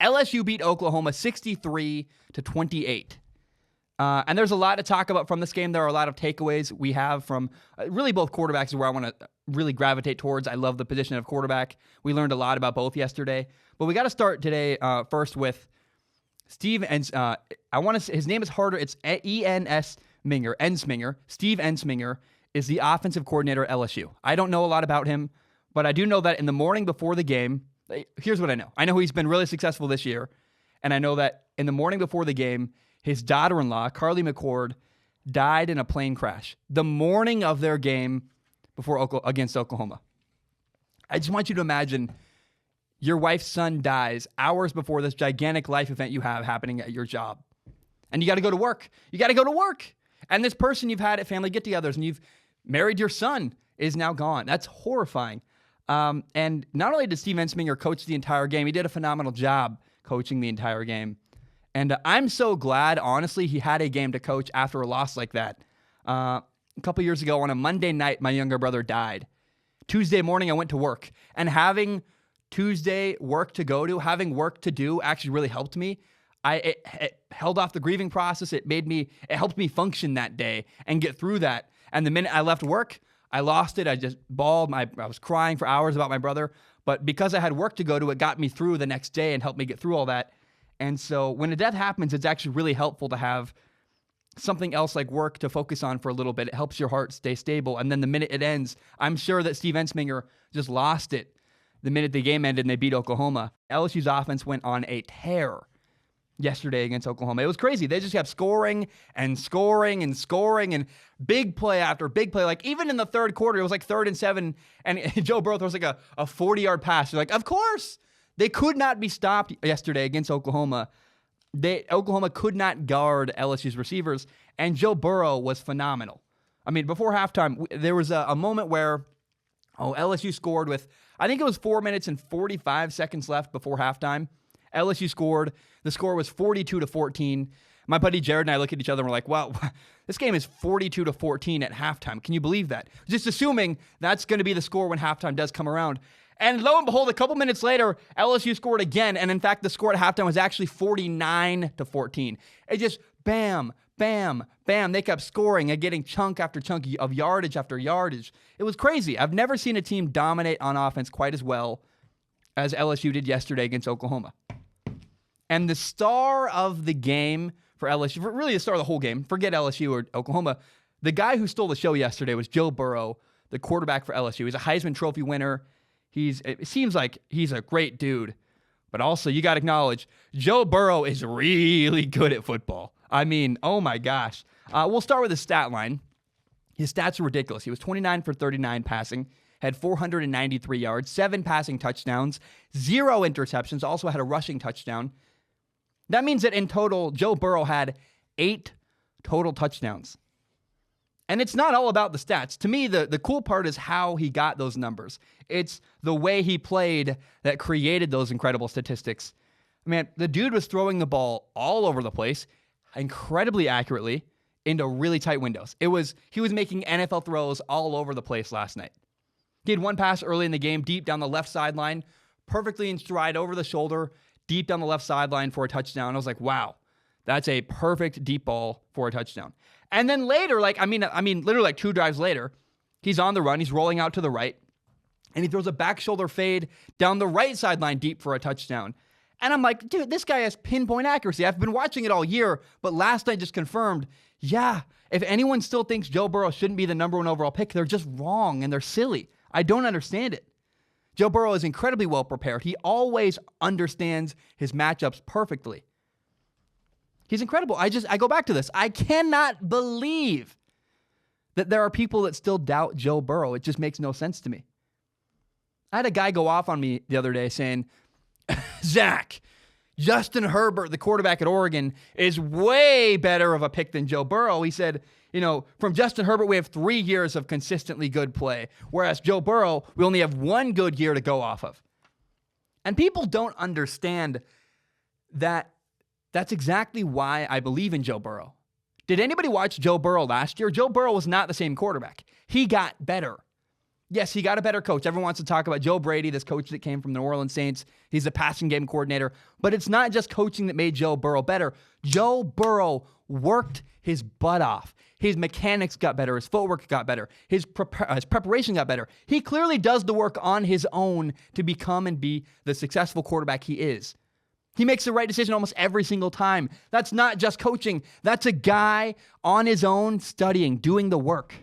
LSU beat Oklahoma 63-28. And there's a lot to talk about from this game. There are a lot of takeaways we have from really both quarterbacks is where I want to really gravitate towards. I love the position of quarterback. We learned a lot about both yesterday. But we got to start today first with Steve his name is harder. It's Ensminger. Steve Ensminger is the offensive coordinator at LSU. I don't know a lot about him, but I do know that in the morning before the game, here's what I know. I know he's been really successful this year, and I know that in the morning before the game, his daughter-in-law, Carly McCord, died in a plane crash the morning of their game against Oklahoma. I just want you to imagine your wife's son dies hours before this gigantic life event you have happening at your job. And you got to go to work. And this person you've had at family get-togethers and you've married your son is now gone. That's horrifying. And not only did Steve Ensminger coach the entire game, he did a phenomenal job coaching the entire game. And I'm so glad, honestly, he had a game to coach after a loss like that. A couple years ago on a Monday night, my younger brother died. Tuesday morning, I went to work. And having Tuesday work to go to, having work to do actually really helped me. It held off the grieving process. It helped me function that day and get through that. And the minute I left work, I lost it. I just bawled. I was crying for hours about my brother. But because I had work to go to, it got me through the next day and helped me get through all that. And so when a death happens, it's actually really helpful to have something else like work to focus on for a little bit. It helps your heart stay stable. And then the minute it ends, I'm sure that Steve Ensminger just lost it the minute the game ended and they beat Oklahoma. LSU's offense went on a tear yesterday against Oklahoma. It was crazy. They just kept scoring and big play after big play. Like even in the third quarter, it was like 3rd and 7, and Joe Burrow throws like a 40-yard pass. You're like, of course. They could not be stopped yesterday against Oklahoma. Oklahoma could not guard LSU's receivers, and Joe Burrow was phenomenal. I mean, before halftime, there was a moment where LSU scored with, I think it was 4 minutes and 45 seconds left before halftime. LSU scored. The score was 42-14. My buddy Jared and I look at each other and we're like, wow, this game is 42-14 at halftime. Can you believe that? Just assuming that's going to be the score when halftime does come around. And lo and behold, a couple minutes later, LSU scored again. And in fact, the score at halftime was actually 49-14. It just bam, bam, bam. They kept scoring and getting chunk after chunk of yardage after yardage. It was crazy. I've never seen a team dominate on offense quite as well as LSU did yesterday against Oklahoma. And the star of the game for LSU, really the star of the whole game, forget LSU or Oklahoma, the guy who stole the show yesterday was Joe Burrow, the quarterback for LSU. He's a Heisman Trophy winner. It seems like he's a great dude, but also you got to acknowledge Joe Burrow is really good at football. I mean, oh my gosh. We'll start with his stat line. His stats are ridiculous. He was 29 for 39 passing, had 493 yards, 7 passing touchdowns, 0 interceptions, also had a rushing touchdown. That means that in total, Joe Burrow had 8 total touchdowns. And it's not all about the stats. To me, the cool part is how he got those numbers. It's the way he played that created those incredible statistics. Man, the dude was throwing the ball all over the place, incredibly accurately, into really tight windows. He was making NFL throws all over the place last night. He had one pass early in the game, deep down the left sideline, perfectly in stride over the shoulder, deep down the left sideline for a touchdown. I was like, wow, that's a perfect deep ball for a touchdown. And then later, literally like 2 drives later, he's on the run, he's rolling out to the right, and he throws a back shoulder fade down the right sideline deep for a touchdown. And I'm like, dude, this guy has pinpoint accuracy. I've been watching it all year, but last night just confirmed, yeah, if anyone still thinks Joe Burrow shouldn't be the number 1 overall pick, they're just wrong and they're silly. I don't understand it. Joe Burrow is incredibly well prepared. He always understands his matchups perfectly. He's incredible. I go back to this. I cannot believe that there are people that still doubt Joe Burrow. It just makes no sense to me. I had a guy go off on me the other day saying, Zach, Justin Herbert, the quarterback at Oregon, is way better of a pick than Joe Burrow. He said, from Justin Herbert, we have 3 years of consistently good play, whereas Joe Burrow, we only have 1 good year to go off of. And people don't understand that that's exactly why I believe in Joe Burrow. Did anybody watch Joe Burrow last year? Joe Burrow was not the same quarterback. He got better. Yes, he got a better coach. Everyone wants to talk about Joe Brady, this coach that came from the New Orleans Saints. He's a passing game coordinator. But it's not just coaching that made Joe Burrow better. Joe Burrow worked his butt off. His mechanics got better. His footwork got better. His preparation got better. He clearly does the work on his own to become and be the successful quarterback he is. He makes the right decision almost every single time. That's not just coaching. That's a guy on his own studying, doing the work.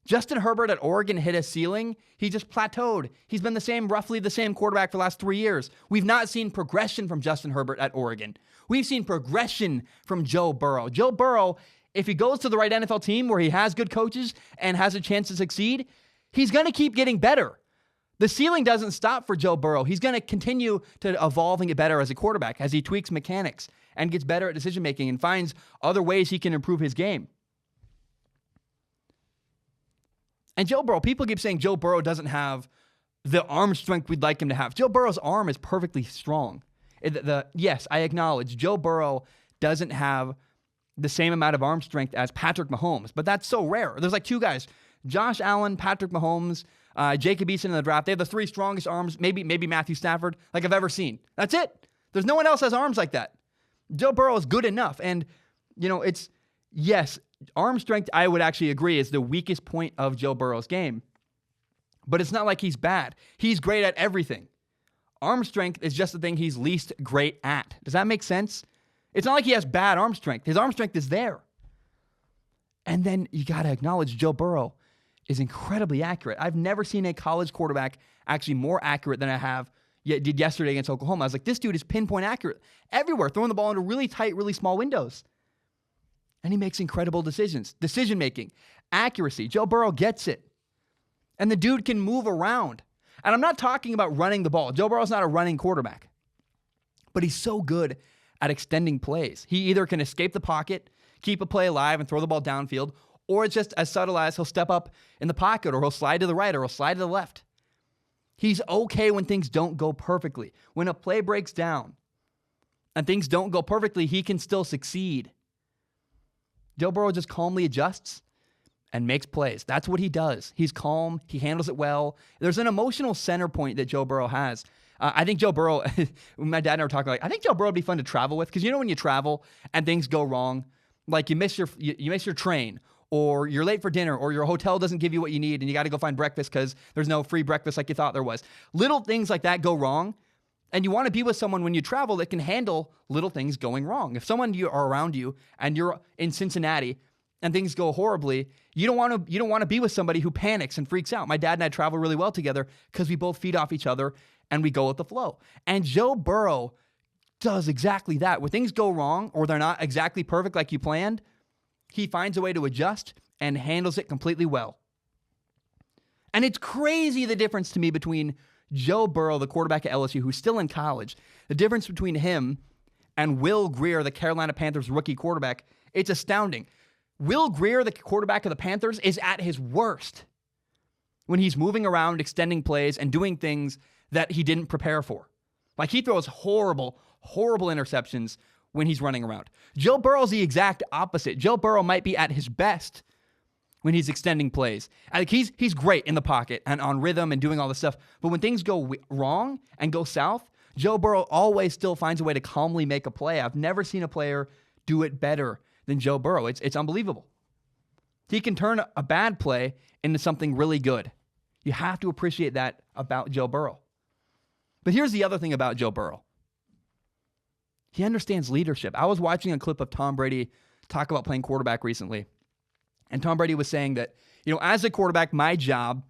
Justin Herbert at Oregon hit a ceiling. He just plateaued. He's been roughly the same quarterback for the last 3 years. We've not seen progression from Justin Herbert at Oregon. We've seen progression from Joe Burrow. Joe Burrow, if he goes to the right NFL team where he has good coaches and has a chance to succeed, he's going to keep getting better. The ceiling doesn't stop for Joe Burrow. He's going to continue to evolve and get better as a quarterback as he tweaks mechanics and gets better at decision-making and finds other ways he can improve his game. And Joe Burrow, people keep saying Joe Burrow doesn't have the arm strength we'd like him to have. Joe Burrow's arm is perfectly strong. Yes, I acknowledge Joe Burrow doesn't have the same amount of arm strength as Patrick Mahomes, but that's so rare. There's like two guys, Josh Allen, Patrick Mahomes, Jacob Eason in the draft. They have the three strongest arms, maybe Matthew Stafford, like I've ever seen. That's it. There's no one else has arms like that. Joe Burrow is good enough. And, yes, arm strength, I would actually agree, is the weakest point of Joe Burrow's game. But it's not like he's bad. He's great at everything. Arm strength is just the thing he's least great at. Does that make sense? It's not like he has bad arm strength. His arm strength is there. And then you got to acknowledge Joe Burrow is incredibly accurate. I've never seen a college quarterback actually more accurate than I did yesterday against Oklahoma. I was like, this dude is pinpoint accurate everywhere, throwing the ball into really tight, really small windows. And he makes incredible decisions. Decision-making, accuracy. Joe Burrow gets it. And the dude can move around. And I'm not talking about running the ball. Joe Burrow's not a running quarterback. But he's so good at extending plays. He either can escape the pocket, keep a play alive, and throw the ball downfield, or it's just as subtle as he'll step up in the pocket, or he'll slide to the right, or he'll slide to the left. He's okay when things don't go perfectly. When a play breaks down and things don't go perfectly, he can still succeed. Joe Burrow just calmly adjusts and makes plays. That's what he does. He's calm. He handles it well. There's an emotional center point that Joe Burrow has. I think Joe Burrow, my dad and I were talking, I think Joe Burrow would be fun to travel with, because when you travel and things go wrong, like you miss your train, or you're late for dinner, or your hotel doesn't give you what you need and you got to go find breakfast because there's no free breakfast like you thought there was. Little things like that go wrong. And you want to be with someone when you travel that can handle little things going wrong. If someone you are around you and you're in Cincinnati and things go horribly, you don't want to be with somebody who panics and freaks out. My dad and I travel really well together because we both feed off each other and we go with the flow. And Joe Burrow does exactly that. When things go wrong or they're not exactly perfect like you planned, he finds a way to adjust and handles it completely well. And it's crazy the difference to me between Joe Burrow, the quarterback at LSU, who's still in college, the difference between him and Will Grier, the Carolina Panthers rookie quarterback, it's astounding. Will Grier, the quarterback of the Panthers, is at his worst when he's moving around, extending plays, and doing things that he didn't prepare for. Like, he throws horrible, horrible interceptions when he's running around. Joe Burrow's the exact opposite. Joe Burrow might be at his best when he's extending plays. Like, he's great in the pocket and on rhythm and doing all this stuff. But when things go wrong and go south, Joe Burrow always still finds a way to calmly make a play. I've never seen a player do it better than Joe Burrow. It's unbelievable. He can turn a bad play into something really good. You have to appreciate that about Joe Burrow. But here's the other thing about Joe Burrow. He understands leadership. I was watching a clip of Tom Brady talk about playing quarterback recently. And Tom Brady was saying that, as a quarterback, my job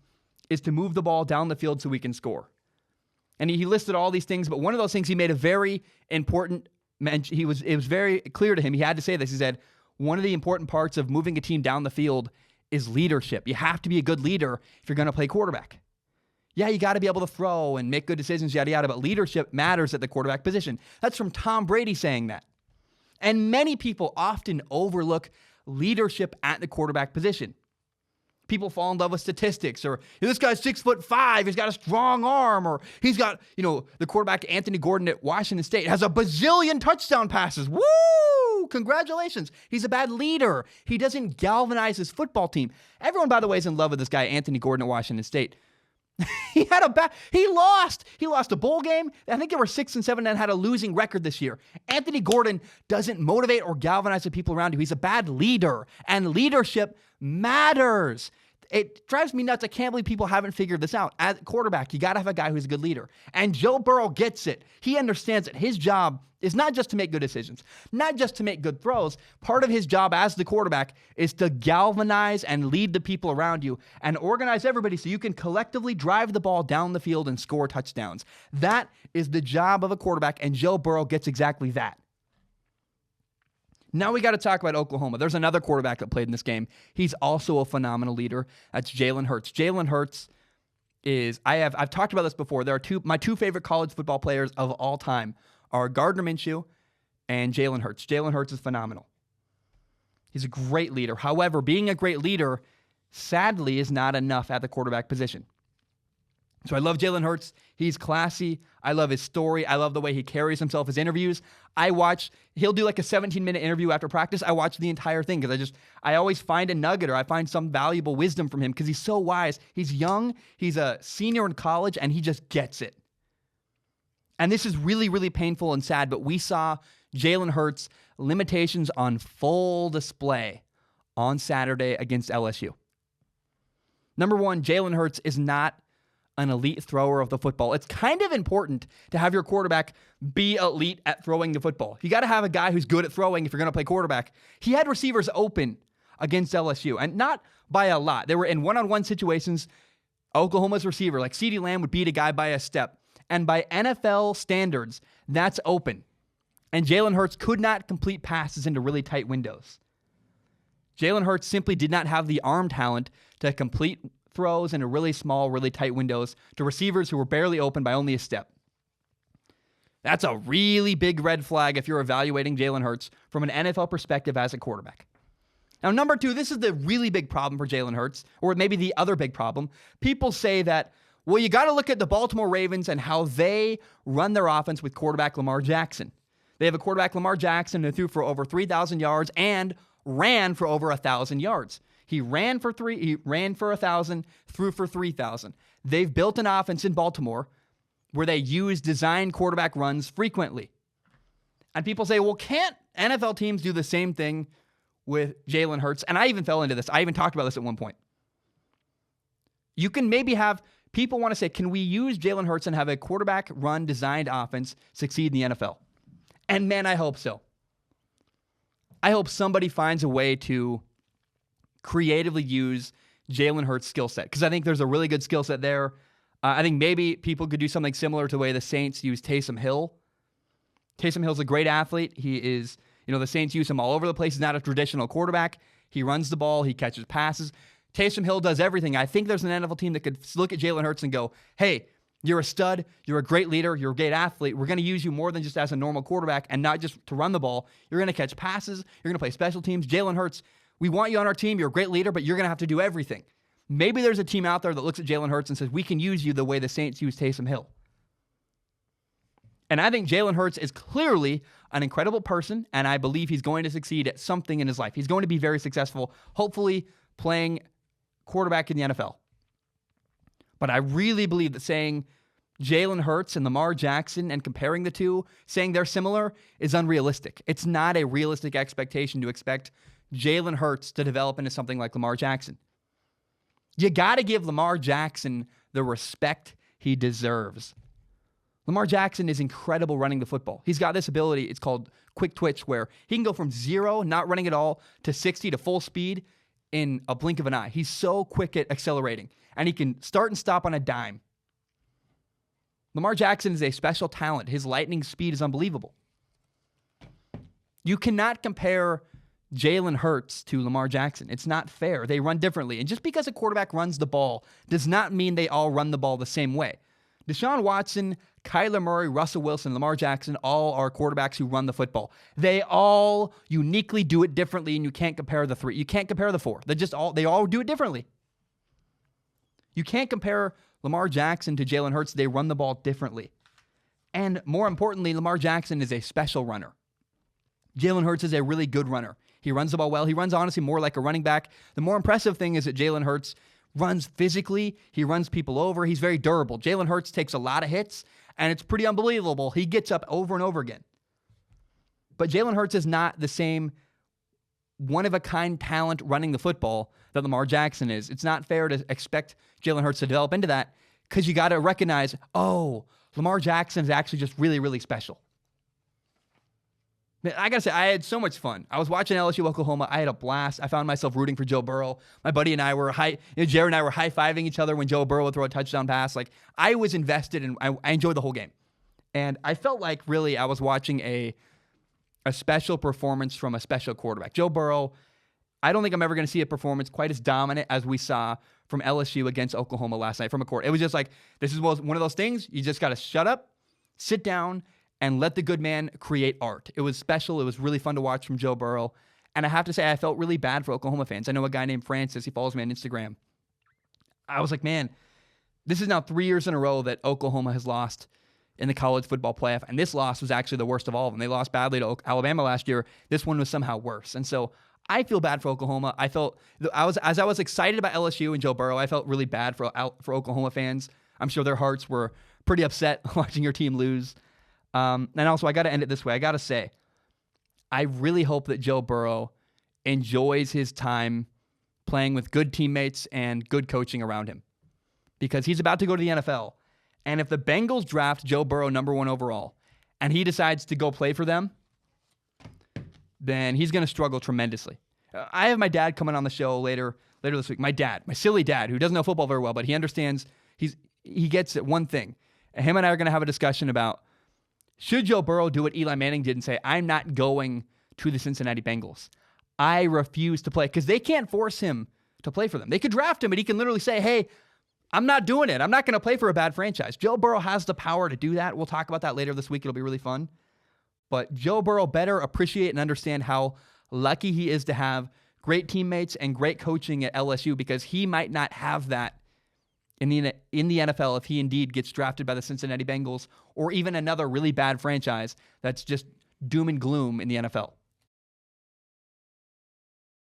is to move the ball down the field so we can score. And he listed all these things, but one of those things he made a very important mention. It was very clear to him. He had to say this. He said, one of the important parts of moving a team down the field is leadership. You have to be a good leader if you're going to play quarterback. Yeah, you got to be able to throw and make good decisions, yada, yada, but leadership matters at the quarterback position. That's from Tom Brady saying that. And many people often overlook leadership at the quarterback position. People fall in love with statistics, or this guy's 6'5", he's got a strong arm, or he's got, the quarterback Anthony Gordon at Washington State has a bazillion touchdown passes. Woo! Woo! Congratulations. He's a bad leader. He doesn't galvanize his football team. Everyone, by the way, is in love with this guy, Anthony Gordon at Washington State. He lost. He lost a bowl game. I think they were 6-7 and had a losing record this year. Anthony Gordon doesn't motivate or galvanize the people around you. He's a bad leader, and leadership matters. It drives me nuts. I can't believe people haven't figured this out. As quarterback, you got to have a guy who's a good leader. And Joe Burrow gets it. He understands that his job is not just to make good decisions, not just to make good throws. Part of his job as the quarterback is to galvanize and lead the people around you and organize everybody so you can collectively drive the ball down the field and score touchdowns. That is the job of a quarterback, and Joe Burrow gets exactly that. Now we got to talk about Oklahoma. There's another quarterback that played in this game. He's also a phenomenal leader. That's Jalen Hurts. Jalen Hurts is, I've talked about this before. There are my two favorite college football players of all time are Gardner Minshew and Jalen Hurts. Jalen Hurts is phenomenal. He's a great leader. However, being a great leader, sadly, is not enough at the quarterback position. So I love Jalen Hurts. He's classy. I love his story. I love the way he carries himself, his interviews. He'll do like a 17-minute interview after practice. I watch the entire thing because I always find a nugget or I find some valuable wisdom from him because he's so wise. He's young. He's a senior in college, and he just gets it. And this is really, really painful and sad, but we saw Jalen Hurts' limitations on full display on Saturday against LSU. Number one, Jalen Hurts is not an elite thrower of the football. It's kind of important to have your quarterback be elite at throwing the football. You got to have a guy who's good at throwing if you're going to play quarterback. He had receivers open against LSU, and not by a lot. They were in one-on-one situations. Oklahoma's receiver, like CeeDee Lamb, would beat a guy by a step. And by NFL standards, that's open. And Jalen Hurts could not complete passes into really tight windows. Jalen Hurts simply did not have the arm talent to complete throws into really small, really tight windows to receivers who were barely open by only a step. That's a really big red flag if you're evaluating Jalen Hurts from an NFL perspective as a quarterback. Now, number two, this is the really big problem for Jalen Hurts, or maybe the other big problem. People say that, well, you got to look at the Baltimore Ravens and how they run their offense with quarterback Lamar Jackson. They have a quarterback, Lamar Jackson, who threw for over 3,000 yards and ran for over 1,000 yards. He ran for 1,000, threw for 3,000. They've built an offense in Baltimore where they use design quarterback runs frequently. And people say, well, can't NFL teams do the same thing with Jalen Hurts? And I even fell into this. I even talked about this at one point. You can maybe have people want to say, can we use Jalen Hurts and have a quarterback run designed offense succeed in the NFL? And man, I hope so. I hope somebody finds a way to creatively use Jalen Hurts' skill set, because I think there's a really good skill set there. I think maybe people could do something similar to the way the Saints use Taysom Hill. Taysom Hill's a great athlete. He is, the Saints use him all over the place. He's not a traditional quarterback. He runs the ball. He catches passes. Taysom Hill does everything. I think there's an NFL team that could look at Jalen Hurts and go, hey, you're a stud. You're a great leader. You're a great athlete. We're going to use you more than just as a normal quarterback and not just to run the ball. You're going to catch passes. You're going to play special teams. Jalen Hurts, we want you on our team. You're a great leader, but you're going to have to do everything. Maybe there's a team out there that looks at Jalen Hurts and says, we can use you the way the Saints use Taysom Hill. And I think Jalen Hurts is clearly an incredible person, and I believe he's going to succeed at something in his life. He's going to be very successful, hopefully playing quarterback in the NFL. But I really believe that saying Jalen Hurts and Lamar Jackson and comparing the two, saying they're similar, is unrealistic. It's not a realistic expectation to expect Jalen Hurts to develop into something like Lamar Jackson. You got to give Lamar Jackson the respect he deserves. Lamar Jackson is incredible running the football. He's got this ability, it's called quick twitch, where he can go from 0, not running at all, to 60 to full speed in a blink of an eye. He's so quick at accelerating, and he can start and stop on a dime. Lamar Jackson is a special talent. His lightning speed is unbelievable. You cannot compare Jalen Hurts to Lamar Jackson. It's not fair. They run differently. And just because a quarterback runs the ball does not mean they all run the ball the same way. Deshaun Watson, Kyler Murray, Russell Wilson, Lamar Jackson, all are quarterbacks who run the football. They all uniquely do it differently, and you can't compare the three. You can't compare the four. They all do it differently. You can't compare Lamar Jackson to Jalen Hurts. They run the ball differently. And more importantly, Lamar Jackson is a special runner. Jalen Hurts is a really good runner. He runs the ball well. He runs, honestly, more like a running back. The more impressive thing is that Jalen Hurts runs physically. He runs people over. He's very durable. Jalen Hurts takes a lot of hits, and it's pretty unbelievable. He gets up over and over again. But Jalen Hurts is not the same one-of-a-kind talent running the football that Lamar Jackson is. It's not fair to expect Jalen Hurts to develop into that because you got to recognize, oh, Lamar Jackson is actually just really, really special. I got to say, I had so much fun. I was watching LSU Oklahoma. I had a blast. I found myself rooting for Joe Burrow. My buddy and I were Jared and I were high-fiving each other when Joe Burrow would throw a touchdown pass. Like, I was invested and I enjoyed the whole game. And I felt like really I was watching a special performance from a special quarterback. Joe Burrow, I don't think I'm ever going to see a performance quite as dominant as we saw from LSU against Oklahoma last night from a court. It was just like, this is one of those things, you just got to shut up, sit down, and let the good man create art. It was special. It was really fun to watch from Joe Burrow. And I have to say, I felt really bad for Oklahoma fans. I know a guy named Francis. He follows me on Instagram. I was like, man, this is now 3 years in a row that Oklahoma has lost in the college football playoff. And this loss was actually the worst of all of them. They lost badly to Alabama last year. This one was somehow worse. And so I feel bad for Oklahoma. I was excited about LSU and Joe Burrow, I felt really bad for Oklahoma fans. I'm sure their hearts were pretty upset watching your team lose. And also, I got to end it this way. I got to say, I really hope that Joe Burrow enjoys his time playing with good teammates and good coaching around him because he's about to go to the NFL. And if the Bengals draft Joe Burrow #1 overall and he decides to go play for them, then he's going to struggle tremendously. I have my dad coming on the show later this week. My dad, my silly dad, who doesn't know football very well, but he understands, he gets it, one thing. And him and I are going to have a discussion about, should Joe Burrow do what Eli Manning did and say, I'm not going to the Cincinnati Bengals. I refuse to play, because they can't force him to play for them. They could draft him, and he can literally say, hey, I'm not doing it. I'm not going to play for a bad franchise. Joe Burrow has the power to do that. We'll talk about that later this week. It'll be really fun. But Joe Burrow better appreciate and understand how lucky he is to have great teammates and great coaching at LSU, because he might not have that in the NFL if he indeed gets drafted by the Cincinnati Bengals or even another really bad franchise that's just doom and gloom in the NFL.